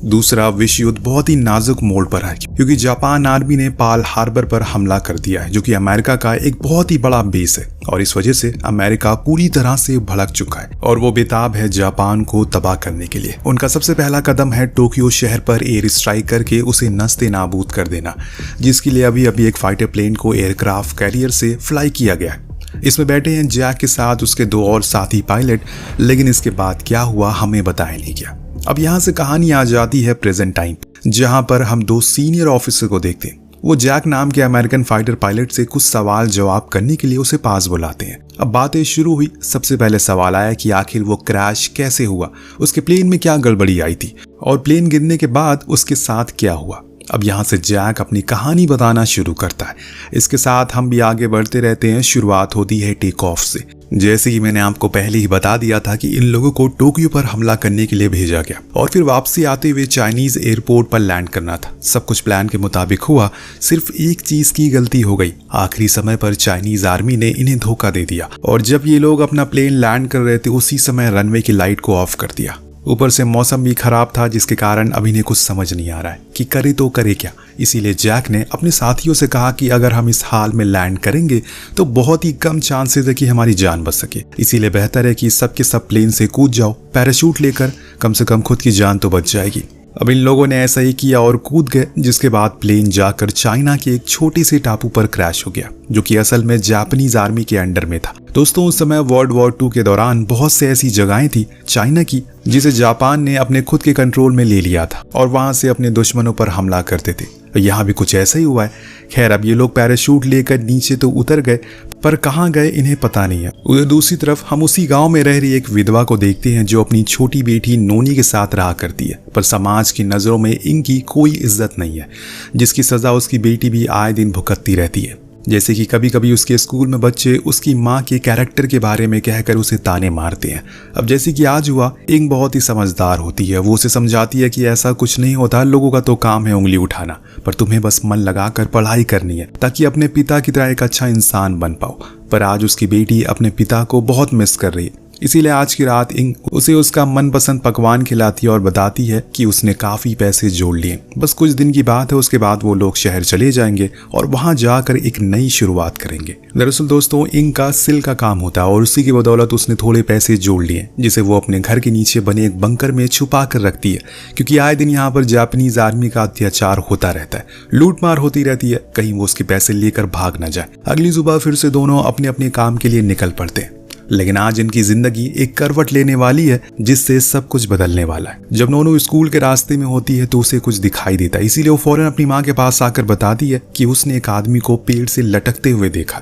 दूसरा विश्व युद्ध बहुत ही नाजुक मोड़ पर है क्योंकि जापान आर्मी ने पर्ल हार्बर पर हमला कर दिया है, जो कि अमेरिका का एक बहुत ही बड़ा बेस है और इस वजह से अमेरिका पूरी तरह से भड़क चुका है और वो बेताब है जापान को तबाह करने के लिए। उनका सबसे पहला कदम है टोक्यो शहर पर एयर स्ट्राइक करके उसे नस्ते नाबूद कर देना, जिसके लिए अभी अभी एक फाइटर प्लेन को एयरक्राफ्ट कैरियर से फ्लाई किया गया है। इसमें बैठे हैं जैक के साथ उसके 2 और साथी पायलट, लेकिन इसके बाद क्या हुआ हमें बताया नहीं गया। अब यहाँ से कहानी आ जाती है प्रेजेंट टाइम, जहाँ पर हम 2 सीनियर ऑफिसर को देखते हैं। वो जैक नाम के अमेरिकन फाइटर पायलट से कुछ सवाल जवाब करने के लिए उसे पास बुलाते हैं। अब बातें शुरू हुई। सबसे पहले सवाल आया कि आखिर वो क्रैश कैसे हुआ, उसके प्लेन में क्या गड़बड़ी आई थी और प्लेन गिरने के बाद उसके साथ क्या हुआ। अब यहाँ से जैक अपनी कहानी बताना शुरू करता है। इसके साथ हम भी आगे बढ़ते रहते हैं। शुरुआत होती है टेक ऑफ से। जैसे कि मैंने आपको पहले ही बता दिया था कि इन लोगों को टोक्यो पर हमला करने के लिए भेजा गया और फिर वापसी आते हुए चाइनीज एयरपोर्ट पर लैंड करना था। सब कुछ प्लान के मुताबिक हुआ, सिर्फ एक चीज की गलती हो गई। आखिरी समय पर चाइनीज आर्मी ने इन्हें धोखा दे दिया और जब ये लोग अपना प्लेन लैंड कर रहे थे उसी समय रनवे की लाइट को ऑफ कर दिया। ऊपर से मौसम भी खराब था, जिसके कारण अभी ने कुछ समझ नहीं आ रहा है कि करे तो करे क्या। इसीलिए जैक ने अपने साथियों से कहा कि अगर हम इस हाल में लैंड करेंगे तो बहुत ही कम चांसेस है कि हमारी जान बच सके। इसीलिए बेहतर है कि सब के सब प्लेन से कूद जाओ पैराशूट लेकर, कम से कम खुद की जान तो बच जाएगी। अब इन लोगों ने ऐसा ही किया और कूद गए, जिसके बाद प्लेन जाकर चाइना के एक छोटे से टापू पर क्रैश हो गया, जो कि असल में जापानीज आर्मी के अंडर में था। दोस्तों, उस समय वर्ल्ड वॉर 2 के दौरान बहुत से ऐसी जगहें थी चाइना की जिसे जापान ने अपने खुद के कंट्रोल में ले लिया था और वहां से अपने दुश्मनों पर हमला करते थे। यहाँ भी कुछ ऐसा ही हुआ है। खैर, अब ये लोग पैराशूट लेकर नीचे तो उतर गए, पर कहाँ गए इन्हें पता नहीं है। उधर दूसरी तरफ हम उसी गांव में रह रही एक विधवा को देखते हैं जो अपनी छोटी बेटी नोनी के साथ रहा करती है, पर समाज की नजरों में इनकी कोई इज्जत नहीं है, जिसकी सजा उसकी बेटी भी आए दिन भुगतती रहती है। जैसे कि कभी कभी उसके स्कूल में बच्चे उसकी माँ के कैरेक्टर के बारे में कहकर उसे ताने मारते हैं। अब जैसे कि आज हुआ, इंग बहुत ही समझदार होती है। वो उसे समझाती है कि ऐसा कुछ नहीं होता, लोगों का तो काम है उंगली उठाना, पर तुम्हें बस मन लगाकर पढ़ाई करनी है ताकि अपने पिता की तरह एक अच्छा इंसान बन पाओ। पर आज उसकी बेटी अपने पिता को बहुत मिस कर रही है, इसीलिए आज की रात इंग उसे उसका मनपसंद पकवान खिलाती है और बताती है कि उसने काफी पैसे जोड़ लिए, बस कुछ दिन की बात है, उसके बाद वो लोग शहर चले जाएंगे और वहां जाकर एक नई शुरुआत करेंगे। दरअसल दोस्तों, इंग का सिल का काम होता है और उसी की बदौलत उसने थोड़े पैसे जोड़ लिए, जिसे वो अपने घर के नीचे बने एक बंकर में छुपा कर रखती है, क्योंकि आए दिन यहाँ पर जापानीज आर्मी का अत्याचार होता रहता है, लूटमार होती रहती है, कहीं वो उसके पैसे लेकर भाग न जाए। अगली सुबह फिर से दोनों अपने अपने काम के लिए निकल पड़ते हैं, लेकिन आज इनकी जिंदगी एक करवट लेने वाली है जिससे सब कुछ बदलने वाला है। जब नोनू स्कूल के रास्ते में होती है तो उसे कुछ दिखाई देता है, इसीलिए वो फौरन अपनी माँ के पास आकर बताती है कि उसने एक आदमी को पेड़ से लटकते हुए देखा।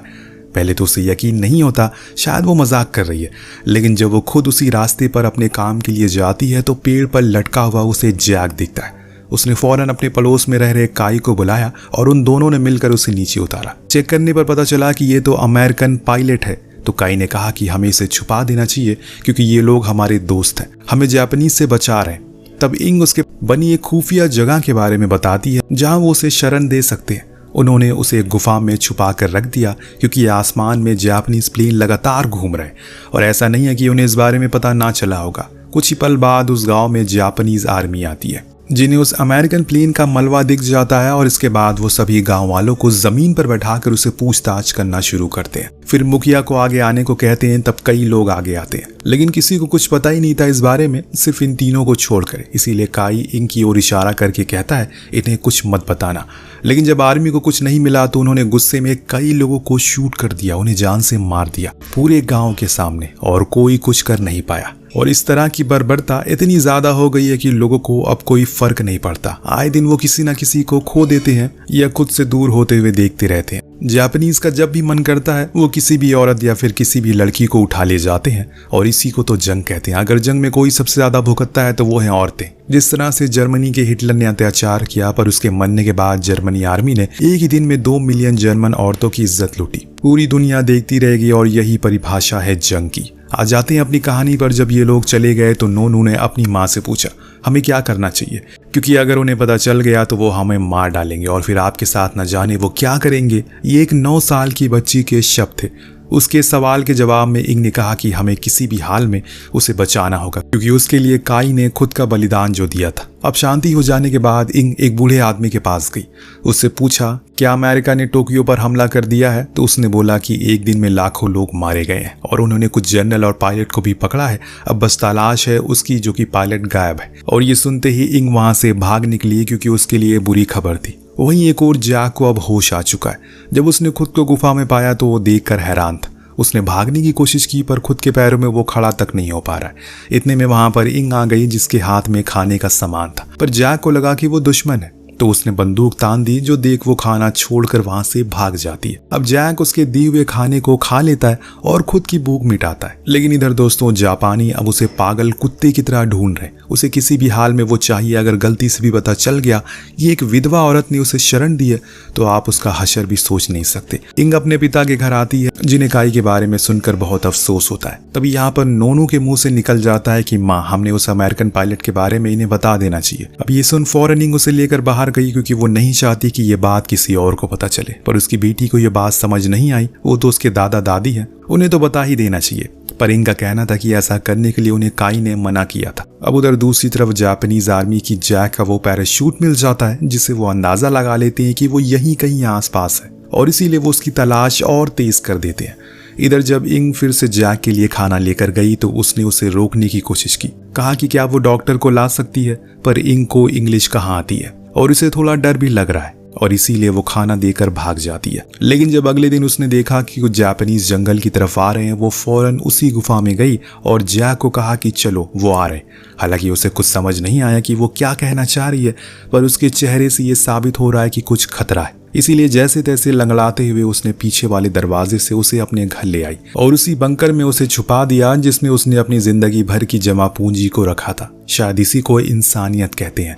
पहले तो उसे यकीन नहीं होता, शायद वो मजाक कर रही है, लेकिन जब वो खुद उसी रास्ते पर अपने काम के लिए जाती है तो पेड़ पर लटका हुआ उसे जैक दिखता है। उसने फौरन अपने पड़ोस में रह रहे काई को बुलाया और उन दोनों ने मिलकर उसे नीचे उतारा। चेक करने पर पता चला कि ये तो अमेरिकन पायलट है। तो काई ने कहा कि हमें इसे छुपा देना चाहिए क्योंकि ये लोग हमारे दोस्त हैं, हमें जापानीज से बचा रहे हैं। तब इंग उसके बनी एक खुफिया जगह के बारे में बताती है जहां वो उसे शरण दे सकते हैं। उन्होंने उसे एक गुफा में छुपा कर रख दिया क्योंकि आसमान में जापानीज प्लेन लगातार घूम रहे हैं और ऐसा नहीं है कि उन्हें इस बारे में पता ना चला होगा। कुछ ही पल बाद उस गाँव में जापानीज आर्मी आती है, जिन्हें उस अमेरिकन प्लेन का मलबा दिख जाता है और इसके बाद वो सभी गांव वालों को जमीन पर बैठाकर उसे पूछताछ करना शुरू करते हैं। फिर मुखिया को आगे आने को कहते हैं, तब कई लोग आगे आते हैं, लेकिन किसी को कुछ पता ही नहीं था इस बारे में, सिर्फ इन तीनों को छोड़कर। इसीलिए काई इंग की ओर इशारा करके कहता है, इन्हें कुछ मत बताना। लेकिन जब आर्मी को कुछ नहीं मिला तो उन्होंने गुस्से में कई लोगों को शूट कर दिया, उन्हें जान से मार दिया पूरे गाँव के सामने, और कोई कुछ कर नहीं पाया। और इस तरह की बर्बरता इतनी ज्यादा हो गई है कि लोगों को अब कोई फर्क नहीं पड़ता। आए दिन वो किसी न किसी को खो देते हैं या खुद से दूर होते हुए देखते रहते हैं। जापानीज का जब भी मन करता है वो किसी भी औरत या फिर किसी भी लड़की को उठा ले जाते हैं, और इसी को तो जंग कहते हैं। अगर जंग में कोई सबसे ज्यादा भुगतता है तो वो है औरतें। जिस तरह से जर्मनी के हिटलर ने अत्याचार किया, पर उसके मरने के बाद जर्मनी आर्मी ने एक ही दिन में 2 मिलियन जर्मन औरतों की इज्जत लूटी। पूरी दुनिया देखती रहेगी और यही परिभाषा है जंग की। आ जाते हैं अपनी कहानी पर। जब ये लोग चले गए तो नोनू ने अपनी माँ से पूछा, हमें क्या करना चाहिए, क्योंकि अगर उन्हें पता चल गया तो वो हमें मार डालेंगे और फिर आपके साथ न जाने वो क्या करेंगे। ये एक 9 साल की बच्ची के शब्द थे। उसके सवाल के जवाब में इंग ने कहा कि हमें किसी भी हाल में उसे बचाना होगा, क्योंकि उसके लिए काई ने खुद का बलिदान जो दिया था। अब शांति हो जाने के बाद इंग एक बूढ़े आदमी के पास गई। उससे पूछा क्या अमेरिका ने टोक्यो पर हमला कर दिया है। तो उसने बोला कि एक दिन में लाखों लोग मारे गए हैं और उन्होंने कुछ जनरल और पायलट को भी पकड़ा है। अब बस तलाश है उसकी, जो कि पायलट गायब है। और ये सुनते ही इंग वहां से भाग निकली, क्योंकि उसके लिए बुरी खबर थी। वहीं एक और जैक को अब होश आ चुका है। जब उसने खुद को गुफा में पाया तो वो देखकर हैरान था। उसने भागने की कोशिश की पर खुद के पैरों में वो खड़ा तक नहीं हो पा रहा है। इतने में वहां पर इंग आ गई, जिसके हाथ में खाने का सामान था। पर जैक को लगा कि वो दुश्मन है, तो उसने बंदूक तान दी, जो देख वो खाना छोड़कर वहां से भाग जाती है। अब जैक उसके दिए हुए खाने को खा लेता है और खुद की भूख मिटाता है। लेकिन इधर दोस्तों जापानी अब उसे पागल कुत्ते की तरह ढूंढ रहे। उसे किसी भी हाल में वो चाहिए। अगर गलती से भी पता चल गया ये एक विधवा औरत ने उसे शरण दी है, तो आप उसका हशर भी सोच नहीं सकते। इंग अपने पिता के घर आती है, जिन्हें काई के बारे में सुनकर बहुत अफसोस होता है। तभी यहाँ पर नोनू के मुंह से निकल जाता है कि माँ, हमने उस अमेरिकन पायलट के बारे में इन्हें बता देना चाहिए। अब ये सुन फौरन इंग उसे लेकर बाहर गई, क्योंकि वो नहीं चाहती कि ये बात किसी और को पता चले। पर उसकी बेटी को ये बात समझ नहीं आई। वो तो उसके दादा दादी हैं, उन्हें तो बता ही देना चाहिए। पर इंग का कहना था कि ऐसा करने के लिए उन्हें काई ने मना किया था। अब उधर दूसरी तरफ जापानीज आर्मी की जैक का वो पैराशूट मिल जाता है, जिससे वो अंदाजा लगा लेते हैं कि वो यहीं कहीं आसपास है, और इसीलिए वो उसकी तलाश और तेज कर देते हैं। इधर जब इंग फिर से जैक के लिए खाना लेकर गई तो उसने उसे रोकने की कोशिश की। कहा कि क्या वो डॉक्टर को ला सकती है, पर इंग को इंग्लिश कहाँ आती है और इसे थोड़ा डर भी लग रहा है, और इसीलिए वो खाना देकर भाग जाती है। लेकिन जब अगले दिन उसने देखा कि कुछ जापानीज जंगल की तरफ आ रहे हैं, वो फौरन उसी गुफा में गई और जैक को कहा कि चलो, वो आ रहे हैं। हालांकि उसे कुछ समझ नहीं आया कि वो क्या कहना चाह रही है, पर उसके चेहरे से ये साबित हो रहा है कि कुछ खतरा है। इसीलिए जैसे तैसे लंगड़ाते हुए उसने पीछे वाले दरवाजे से उसे अपने घर ले आई और उसी बंकर में उसे छुपा दिया, जिसमें उसने अपनी जिंदगी भर की जमा पूंजी को रखा था। शायद इसी को इंसानियत कहते हैं।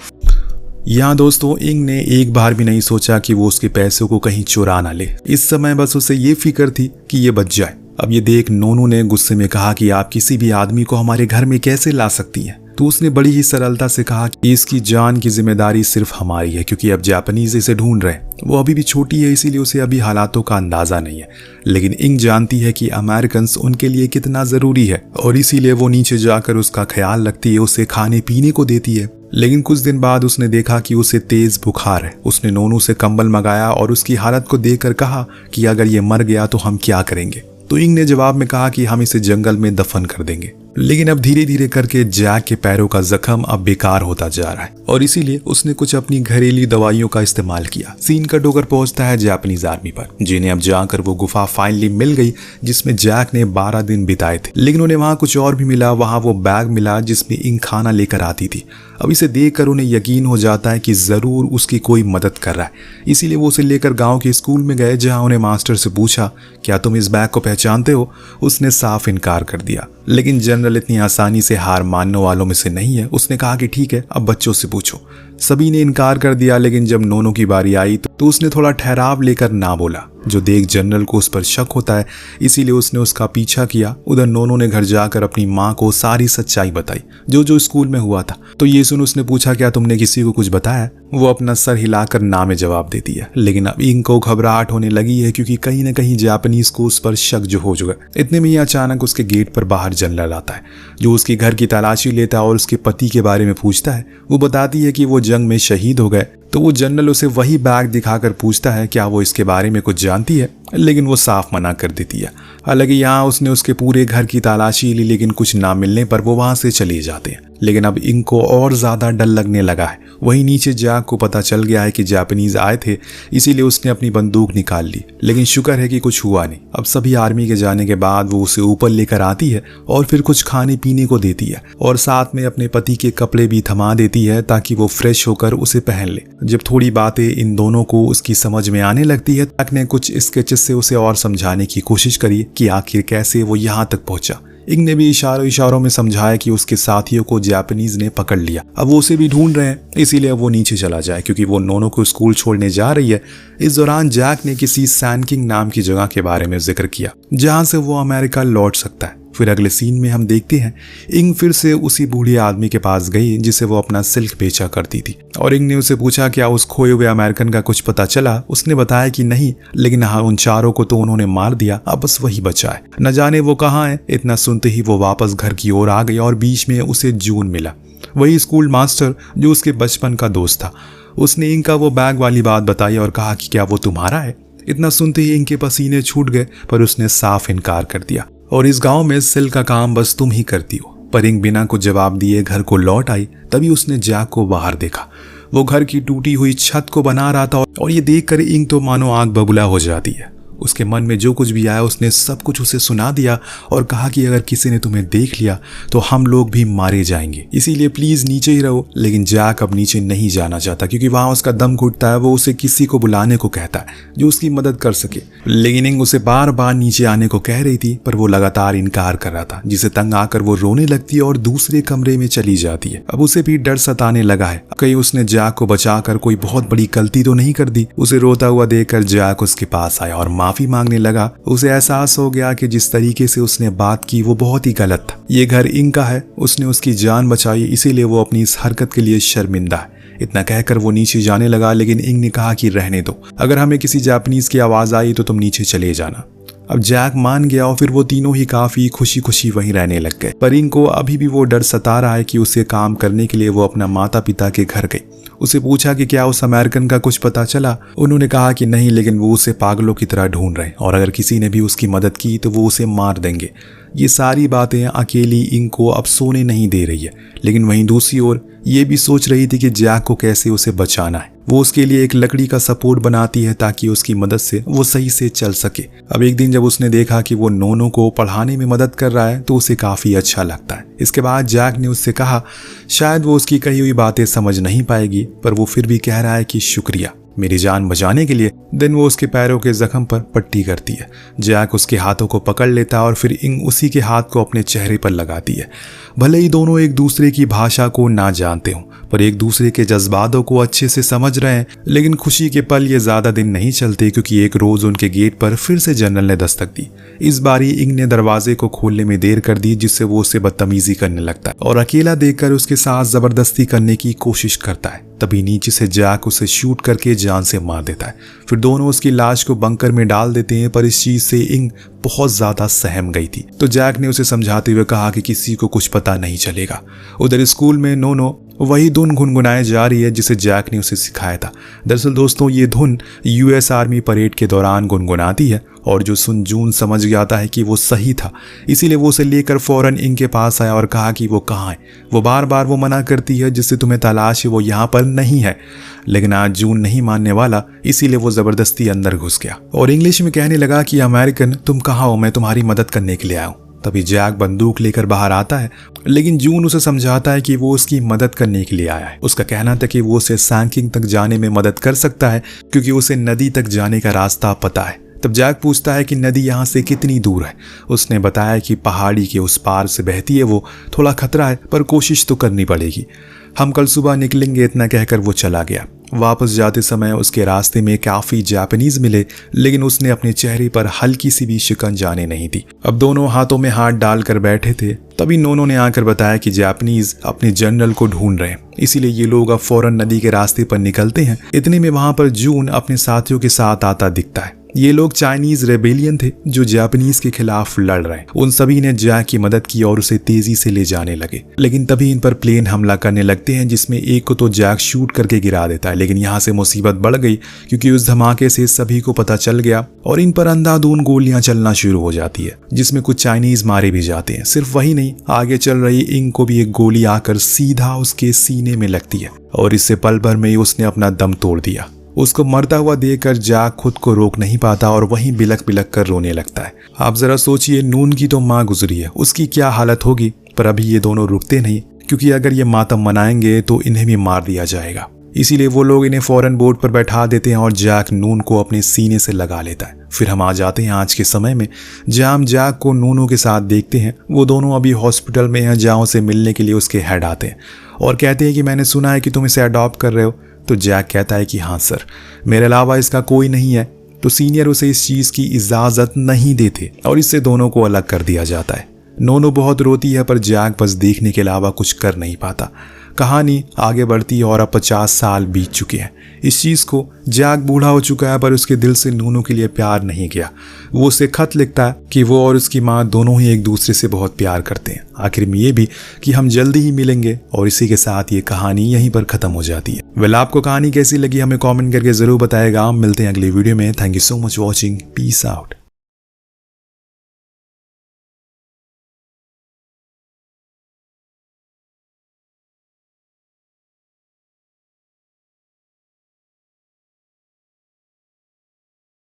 यहाँ दोस्तों इंग ने एक बार भी नहीं सोचा कि वो उसके पैसों को कहीं चुरा ना ले। इस समय बस उसे ये फिक्र थी कि ये बच जाए। अब ये देख नोनू ने गुस्से में कहा कि आप किसी भी आदमी को हमारे घर में कैसे ला सकती हैं। तो उसने बड़ी ही सरलता से कहा कि इसकी जान की जिम्मेदारी सिर्फ हमारी है, क्योंकि अब जापानीज इसे ढूंढ रहे हैं। वो अभी भी छोटी है, इसीलिए उसे अभी हालातों का अंदाजा नहीं है। लेकिन इंग जानती है कि अमेरिकन उनके लिए कितना जरूरी है, और इसीलिए वो नीचे जाकर उसका ख्याल रखती है, उसे खाने पीने को देती है। लेकिन कुछ दिन बाद उसने देखा कि उसे तेज बुखार है। उसने नोनू से कंबल मंगाया और उसकी हालत को देखकर कहा कि अगर ये मर गया तो हम क्या करेंगे। तो इंग ने जवाब में कहा कि हम इसे जंगल में दफन कर देंगे। लेकिन अब धीरे धीरे करके जैक के पैरों का जख्म अब बेकार होता जा रहा है, और इसीलिए उसने कुछ अपनी घरेलू दवाइयों का इस्तेमाल किया। सीन का टोकर पहुंचता है जापानीज आर्मी पर, जिन्हें अब जाकर वो गुफा फाइनली मिल गई, जिसमें जैक ने 12 दिन बिताए थे। लेकिन उन्हें वहां कुछ और भी मिला। वहां वो बैग मिला जिसमें इंग खाना लेकर आती थी। अब इसे देखकर उन्हें यकीन हो जाता है कि जरूर उसकी कोई मदद कर रहा है। इसीलिए वो उसे लेकर गाँव के स्कूल में गए, जहाँ उन्हें मास्टर से पूछा, क्या तुम इस बैग को पहचानते हो? उसने साफ इनकार कर दिया। लेकिन जनरल इतनी आसानी से हार मानने वालों में से नहीं है। उसने कहा कि ठीक है, अब बच्चों से पूछो। सभी ने इनकार कर दिया। लेकिन जब नोनू की बारी आई तो उसने थोड़ा ठहराव लेकर ना बोला, जो देख जनरल को उस पर शक होता है। इसीलिए उसने उसका पीछा किया। उधर नोनू ने घर जाकर अपनी माँ को सारी सच्चाई बताई, जो स्कूल में हुआ था। तो ये सुन उसने पूछा, क्या तुमने किसी को कुछ बताया? वो अपना सर हिलाकर ना में जवाब देती है। लेकिन अब इंग को घबराहट होने लगी है, क्योंकि कहीं न कहीं जापानीज को उस पर शक जो हो चुका है। इतने में ही अचानक उसके गेट पर बाहर जनरल आता है, जो उसके घर की तलाशी लेता है और उसके पति के बारे में पूछता है। वो बताती है कि वो जंग में शहीद हो गए। तो वो जनरल उसे वही बैग दिखाकर पूछता है क्या वो इसके बारे में कुछ जानती है, लेकिन वो साफ मना कर देती है। हालांकि यहाँ उसने उसके पूरे घर की तलाशी ली, लेकिन कुछ ना मिलने पर वो वहां से चले जाते हैं। लेकिन अब इंग को और ज्यादा डर लगने लगा है। वहीं नीचे जैक को पता चल गया है कि जापानीज आए थे, इसीलिए उसने अपनी बंदूक निकाल ली। लेकिन शुक्र है कि कुछ हुआ नहीं। अब सभी आर्मी के जाने के बाद वो उसे ऊपर लेकर आती है और फिर कुछ खाने पीने को देती है, और साथ में अपने पति के कपड़े भी थमा देती है ताकि वो फ्रेश होकर उसे पहन ले। जब थोड़ी बातें इन दोनों को उसकी समझ में आने लगती है, जैक ने कुछ स्केचेस से उसे और समझाने की कोशिश करी कि आखिर कैसे वो यहाँ तक पहुंचा। इंग ने भी इशारों में समझाया कि उसके साथियों को जापानीज ने पकड़ लिया, अब वो उसे भी ढूंढ रहे हैं, इसीलिए वो नीचे चला जाए, क्योंकि वो नोनू को स्कूल छोड़ने जा रही है। इस दौरान जैक ने किसी सैनकिंग नाम की जगह के बारे में जिक्र किया, जहां से वो अमेरिका लौट सकता है। फिर अगले सीन में हम देखते हैं इंग फिर से उसी बूढ़े आदमी के पास गई जिसे वो अपना सिल्क बेचा करती थी, और इंग ने उसे पूछा क्या उस खोए हुए अमेरिकन का कुछ पता चला। उसने बताया कि नहीं, लेकिन हाँ उन चारों को तो उन्होंने मार दिया, अब बस वही बचा है, न जाने वो कहाँ है। इतना सुनते ही वो वापस घर की ओर आ गई और बीच में उसे जून मिला, वही स्कूल मास्टर जो उसके बचपन का दोस्त था। उसने इंग का वो बैग वाली बात बताई और कहा कि क्या वो तुम्हारा है। इतना सुनते ही इंग के पसीने छूट गए, पर उसने साफ इनकार कर दिया, और इस गांव में सिल्क का काम बस तुम ही करती हो। पर इंग बिना कुछ जवाब दिए घर को लौट आई। तभी उसने जैक को बाहर देखा, वो घर की टूटी हुई छत को बना रहा था, और ये देखकर इंग तो मानो आग बबूला हो जाती है। उसके मन में जो कुछ भी आया उसने सब कुछ उसे सुना दिया और कहा कि अगर किसी ने तुम्हें देख लिया तो हम लोग भी मारे जाएंगे, इसीलिए प्लीज नीचे ही रहो। लेकिन जैक अब नीचे नहीं जाना चाहता क्योंकि वहां उसका दम घुटता है। वो उसे किसी को बुलाने को कहता है जो उसकी मदद कर सके, लेकिन इंग उसे बार बार नीचे आने को कह रही थी, पर वो लगातार इनकार कर रहा था, जिसे तंग आकर वो रोने लगती है और दूसरे कमरे में चली जाती है। अब उसे भी डर सताने लगा है, कहीं उसने जैक को बचाकर कोई बहुत बड़ी गलती तो नहीं कर दी। उसे रोता हुआ देखकर जैक उसके पास आया और माफी मांगने लगा। उसे एहसास हो गया कि जिस तरीके से उसने बात की वो बहुत ही गलत था। ये घर इंग का है, उसने उसकी जान बचाई, इसीलिए वो अपनी इस हरकत के लिए शर्मिंदा है। इतना कहकर वो नीचे जाने लगा, लेकिन इंग ने कहा कि रहने दो, अगर हमें किसी जापानीज की आवाज आई तो तुम नीचे चले जाना। अब जैक मान गया और फिर वो तीनों ही काफी खुशी खुशी वहीं रहने लग गए। पर इंग को अभी भी वो डर सता रहा है कि उसे काम करने के लिए वो अपना माता पिता के घर गई। उसे पूछा कि क्या उस अमेरिकन का कुछ पता चला। उन्होंने कहा कि नहीं, लेकिन वो उसे पागलों की तरह ढूंढ रहे हैं और अगर किसी ने भी उसकी मदद की तो वो उसे मार देंगे। ये सारी बातें अकेली इंग को अब सोने नहीं दे रही है, लेकिन वहीं दूसरी ओर ये भी सोच रही थी कि जैक को कैसे उसे बचाना है। वो उसके लिए एक लकड़ी का सपोर्ट बनाती है ताकि उसकी मदद से वो सही से चल सके। अब एक दिन जब उसने देखा कि वो नोनो को पढ़ाने में मदद कर रहा है तो उसे काफी अच्छा लगता है। इसके बाद जैक ने उससे कहा शायद वो उसकी कही हुई बातें समझ नहीं पाएगी, पर वो फिर भी कह रहा है कि शुक्रिया मेरी जान बचाने के लिए। दिन वो उसके पैरों के जख्म पर पट्टी करती है। जैक उसके हाथों को पकड़ लेता है और फिर इंग उसी के हाथ को अपने चेहरे पर लगाती है। भले ही दोनों एक दूसरे की भाषा को ना जानते हों, पर एक दूसरे के जज्बातों को अच्छे से समझ रहे हैं। लेकिन खुशी के पल ये ज्यादा दिन नहीं चलते, क्योंकि एक रोज उनके गेट पर फिर से जनरल ने दस्तक दी। इस बारी इंग ने दरवाजे को खोलने में देर कर दी, जिससे वो उससे बदतमीजी करने लगता है और अकेला देखकर उसके साथ जबरदस्ती करने की कोशिश करता है। तभी नीचे से जैक उसे शूट करके जान से मार देता है। फिर दोनों उसकी लाश को बंकर में डाल देते हैं, पर इस चीज से इंग बहुत ज्यादा सहम गई थी। तो जैक ने उसे समझाते हुए कहा कि किसी को कुछ पता नहीं चलेगा। उधर स्कूल में नोनो वही धुन गुनगुनाए जा रही है जिसे जैक ने उसे सिखाया था। दरअसल दोस्तों ये धुन यूएस आर्मी परेड के दौरान गुनगुनाती है, और जो सुन जून समझ जाता है कि वो सही था, इसीलिए वो उसे लेकर फौरन इंग के पास आया और कहा कि वो कहाँ है। वो बार बार वो मना करती है जिससे तुम्हें तलाश है वो यहाँ पर नहीं है, लेकिन आज जून नहीं मानने वाला, इसीलिए वो जबरदस्ती अंदर घुस गया और इंग्लिश में कहने लगा कि अमेरिकन तुम कहाँ हो, मैं तुम्हारी मदद करने के लिए आया हूँ। तभी जैक बंदूक लेकर बाहर आता है, लेकिन जून उसे समझाता है कि वो उसकी मदद करने के लिए आया है। उसका कहना था कि वो उसे सैंकिंग तक जाने में मदद कर सकता है क्योंकि उसे नदी तक जाने का रास्ता पता है। तब जैक पूछता है कि नदी यहाँ से कितनी दूर है। उसने बताया कि पहाड़ी के उस पार से बहती है, वो थोड़ा खतरा है पर कोशिश तो करनी पड़ेगी, हम कल सुबह निकलेंगे। इतना कहकर वो चला गया। वापस जाते समय उसके रास्ते में काफी जापानीज मिले, लेकिन उसने अपने चेहरे पर हल्की सी भी शिकन जाने नहीं दी। अब दोनों हाथों में हाथ डालकर बैठे थे। तभी नोनो ने आकर बताया कि जापानीज अपने जनरल को ढूंढ रहे हैं, इसीलिए ये लोग अब फौरन नदी के रास्ते पर निकलते हैं। इतने में वहां पर जून अपने साथियों के साथ आता दिखता है। ये लोग चाइनीज रेबेलियन थे जो जापानीज के खिलाफ लड़ रहे हैं। उन सभी ने जैक की मदद की और उसे तेजी से ले जाने लगे, लेकिन तभी इन पर प्लेन हमला करने लगते हैं, जिसमें एक को तो जैक शूट करके गिरा देता है। लेकिन यहाँ से मुसीबत बढ़ गई क्योंकि उस धमाके से सभी को पता चल गया और इन पर अंधाधुंध गोलियां चलना शुरू हो जाती है, जिसमें कुछ चाइनीज मारे भी जाते हैं। सिर्फ वही नहीं, आगे चल रही इंग को भी एक गोली आकर सीधा उसके सीने में लगती है और इससे पल भर में ही उसने अपना दम तोड़ दिया। उसको मरता हुआ देखकर जैक खुद को रोक नहीं पाता और वहीं बिलक बिलक कर रोने लगता है। आप जरा सोचिए, नून की तो माँ गुजरी है, उसकी क्या हालत होगी। पर अभी ये दोनों रुकते नहीं, क्योंकि अगर ये मातम मनाएंगे तो इन्हें भी मार दिया जाएगा। इसीलिए वो लोग इन्हें फौरन बोर्ड पर बैठा देते हैं और जैक नून को अपने सीने से लगा लेता है। फिर हम आ जाते हैं आज के समय में, जहाँ हम जैक को नूनों के साथ देखते हैं। वो दोनों अभी हॉस्पिटल में हैं, जहाँ से मिलने के लिए उसके हेड आते हैं और कहते हैं कि मैंने सुना है कि तुम इसे अडॉप्ट कर रहे हो। तो जैक कहता है कि हाँ सर, मेरे अलावा इसका कोई नहीं है। तो सीनियर उसे इस चीज की इजाजत नहीं देते और इससे दोनों को अलग कर दिया जाता है। नोनो बहुत रोती है पर जैक बस देखने के अलावा कुछ कर नहीं पाता। कहानी आगे बढ़ती है और अब 50 साल बीत चुके हैं। इस चीज़ को जैक बूढ़ा हो चुका है पर उसके दिल से नोनो के लिए प्यार नहीं गया। वो उसे खत लिखता है कि वो और उसकी माँ दोनों ही एक दूसरे से बहुत प्यार करते हैं। आखिर में ये भी कि हम जल्दी ही मिलेंगे और इसी के साथ ये कहानी यहीं पर खत्म हो जाती है। वेल, आपको कहानी कैसी लगी हमें कॉमेंट करके जरूर बताएगा। मिलते हैं अगली वीडियो में। Thank you so much watching. Peace out.